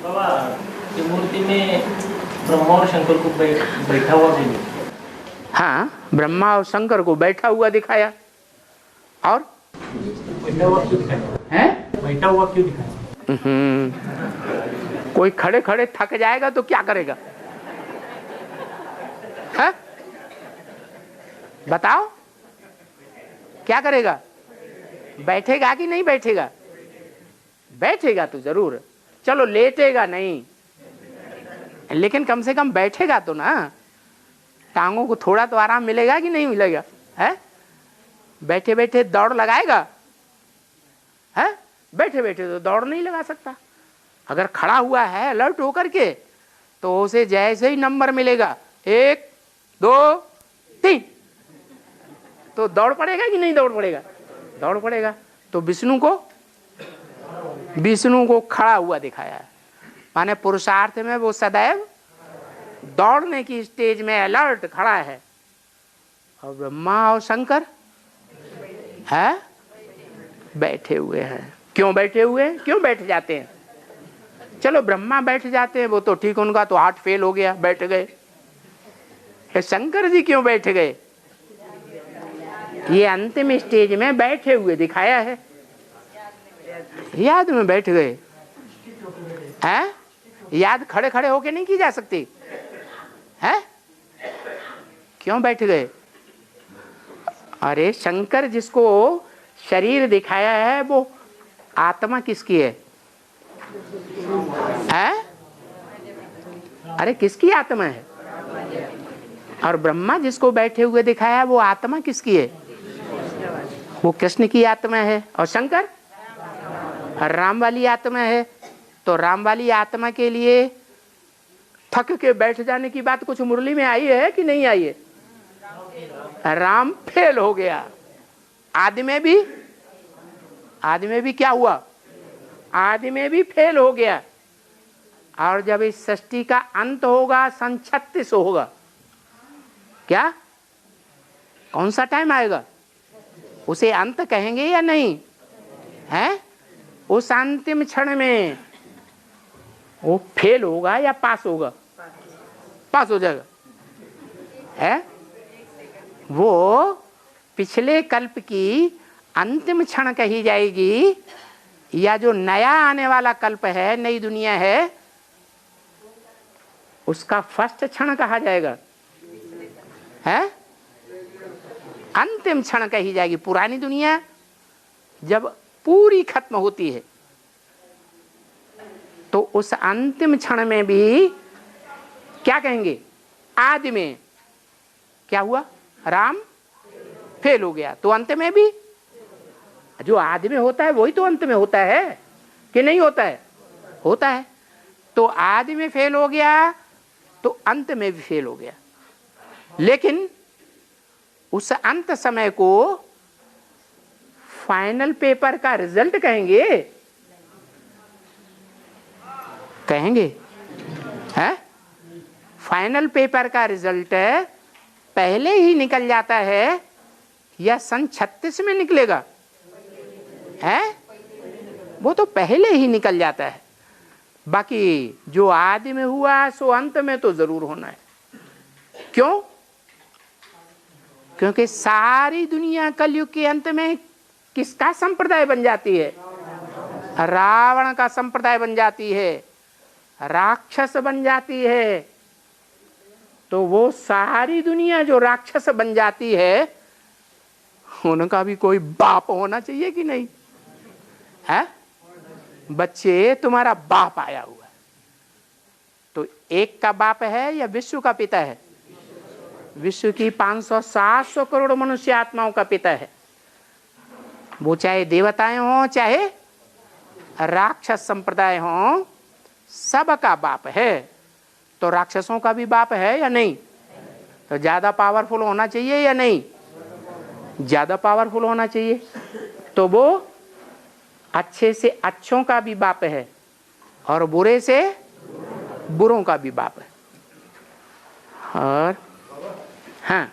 बाबा ये मूर्ति में ब्रह्मा और शंकर को बैठा हुआ भी नहीं। हाँ, ब्रह्मा और शंकर को बैठा हुआ दिखाया। और बैठा हुआ क्यों दिखाया है? बैठा हुआ क्यों दिखाया? कोई खड़े खड़े थक जाएगा तो क्या करेगा? है? बताओ क्या करेगा? बैठेगा कि नहीं बैठेगा? बैठेगा तो जरूर, चलो लेटेगा नहीं, लेकिन कम से कम बैठेगा तो ना। टांगों को थोड़ा तो आराम मिलेगा कि नहीं मिलेगा? है? बैठे बैठे दौड़ लगाएगा? है? बैठे बैठे तो दौड़ नहीं लगा सकता। अगर खड़ा हुआ है अलर्ट होकर के तो उसे जैसे ही नंबर मिलेगा 1 2 3 तो दौड़ पड़ेगा कि नहीं दौड़ पड़ेगा? दौड़ पड़ेगा। तो विष्णु को खड़ा हुआ दिखाया है, माने पुरुषार्थ में वो सदैव दौड़ने की स्टेज में अलर्ट खड़ा है। और ब्रह्मा और शंकर है बैठे हुए हैं। क्यों बैठे हुए हैं? क्यों बैठ जाते हैं? चलो ब्रह्मा बैठ जाते हैं वो तो ठीक, उनका तो हार्ट फेल हो गया, बैठ गए। शंकर जी क्यों बैठ गए? ये अंतिम स्टेज में बैठे हुए दिखाया है, याद में बैठ गए हैं। याद खड़े खड़े होके नहीं की जा सकती है? क्यों बैठ गए? अरे शंकर जिसको शरीर दिखाया है वो आत्मा किसकी है? अरे किसकी आत्मा है? और ब्रह्मा जिसको बैठे हुए दिखाया है वो आत्मा किसकी है? वो कृष्ण की आत्मा है। और शंकर राम वाली आत्मा है। तो राम वाली आत्मा के लिए थक के बैठ जाने की बात कुछ मुरली में आई है कि नहीं आई है? राम फेल हो गया। आदि में भी क्या हुआ? आदि में भी फेल हो गया। और जब इस सृष्टि का अंत होगा सन 36 होगा, क्या कौन सा टाइम आएगा? उसे अंत कहेंगे या नहीं? है? उस अंतिम क्षण में वो फेल होगा या पास होगा? पास हो जाएगा। है? वो पिछले कल्प की अंतिम क्षण कही जाएगी, या जो नया आने वाला कल्प है, नई दुनिया है, उसका फर्स्ट क्षण कहा जाएगा। है? अंतिम क्षण कही जाएगी। पुरानी दुनिया जब पूरी खत्म होती है तो उस अंतिम क्षण में भी क्या कहेंगे? आदि में क्या हुआ? राम फेल हो गया। तो अंत में भी जो आदि में होता है वही तो अंत में होता है कि नहीं होता है? होता है। तो आदि में फेल हो गया तो अंत में भी फेल हो गया। लेकिन उस अंत समय को फाइनल पेपर का रिजल्ट कहेंगे? कहेंगे? है? फाइनल पेपर का रिजल्ट पहले ही निकल जाता है या सन 36 में निकलेगा? है? वो तो पहले ही निकल जाता है। बाकी जो आदि में हुआ सो अंत में तो जरूर होना है। क्यों? क्योंकि सारी दुनिया कलयुग के अंत में किसका संप्रदाय बन जाती है? रावण का संप्रदाय बन जाती है, राक्षस बन जाती है। तो वो सारी दुनिया जो राक्षस बन जाती है उनका भी कोई बाप होना चाहिए कि नहीं? है? बच्चे तुम्हारा बाप आया हुआ है तो एक का बाप है या विश्व का पिता है? विश्व की 500-700 करोड़ मनुष्य आत्माओं का पिता है। वो चाहे देवताएं हों चाहे राक्षस संप्रदाय हों, सबका बाप है। तो राक्षसों का भी बाप है या नहीं? तो ज्यादा पावरफुल होना चाहिए या नहीं? ज्यादा पावरफुल होना चाहिए। तो वो अच्छे से अच्छों का भी बाप है और बुरे से बुरों का भी बाप है। और हाँ